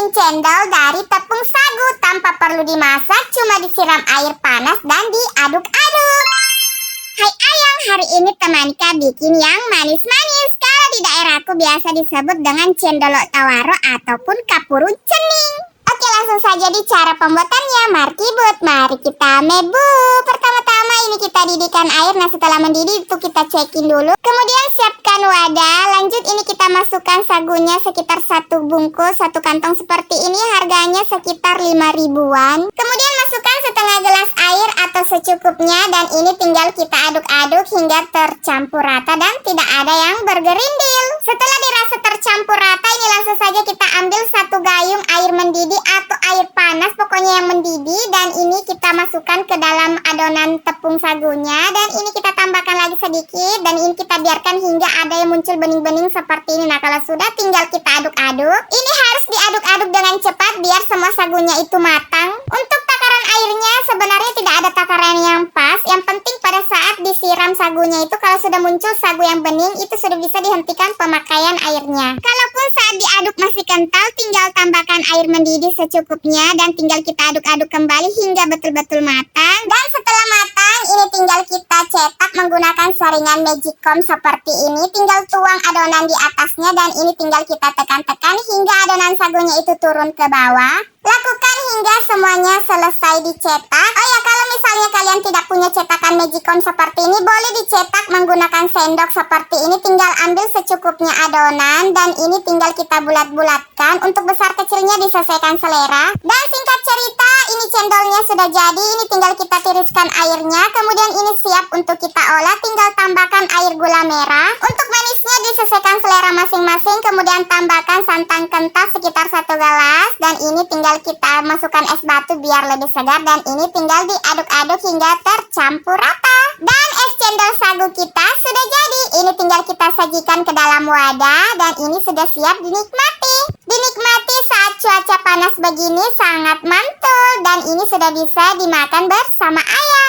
bikin cendol dari tepung sagu tanpa perlu dimasak, cuma disiram air panas dan diaduk-aduk. Hai ayang, hari ini temanika bikin yang manis-manis. Kalau di daerahku biasa disebut dengan cendolok tawaro ataupun kapuru cening. Oke, langsung saja di cara pembuatannya. Mari kita mebu. Pertama-tama ini kita didihkan air. Nah, setelah mendidih itu kita cekin dulu. Kemudian siapkan wadah. Lanjut ini kita masukkan sagunya sekitar 1 bungkus, 1 kantong seperti ini. Harganya sekitar 5 ribuan. Kemudian masukkan setengah gelas air atau secukupnya. Dan ini tinggal kita aduk-aduk hingga tercampur rata dan tidak ada yang bergerindil. Setelah dirasa tercampur rata, ini langsung saja kita ambil 1 gayung air mendidih atau air panas, pokoknya yang mendidih. Dan ini kita masukkan ke dalam adonan tepung sagunya. Dan ini kita tambahkan lagi sedikit. Dan ini kita biarkan hingga ada yang muncul bening-bening seperti ini. Nah, kalau sudah tinggal kita aduk-aduk. Ini harus diaduk-aduk dengan cepat biar semua sagunya itu matang. Untuk takaran airnya sebenarnya tidak ada takaran yang pas. Yang penting pada saat disiram sagunya itu, kalau sudah muncul sagu yang bening, itu sudah bisa dihentikan pemakaian airnya. Kalaupun saat diaduk masih kental, tinggal tambahkan air mendidih secukupnya dan tinggal kita aduk-aduk kembali hingga betul-betul matang. Dan setelah matang, ini tinggal kita cetak menggunakan saringan magicom seperti ini. Tinggal tuang adonan di atasnya dan ini tinggal kita tekan-tekan hingga adonan sagunya itu turun ke bawah. Lakukan hingga semuanya selesai dicetak. Oh ya, kalau misalnya kalian tidak punya cetakan magicom seperti ini, boleh dicetak menggunakan sendok seperti ini. Tinggal ambil secukupnya adonan dan ini tinggal kita bulat-bulatkan. Untuk besar kecilnya disesuaikan selera. Dan singkat cerita, ini cendolnya sudah jadi. Ini tinggal kita tiriskan airnya. Kemudian ini siap untuk kita olah. Tinggal tambahkan air gula merah. Untuk manisnya disesuaikan selera masing-masing. Kemudian tambahkan santan kental sekitar 1 gelas. Dan ini tinggal kita masukkan es batu biar lebih segar. Dan ini tinggal diaduk-aduk hingga tercampur rata. Dan es cendol sagu kita sudah jadi. Ini tinggal kita sajikan ke dalam wadah. Dan ini sudah siap dinikmati. Dinikmati saat cuaca panas begini sangat mantul. Dan ini sudah bisa dimakan bersama ayam.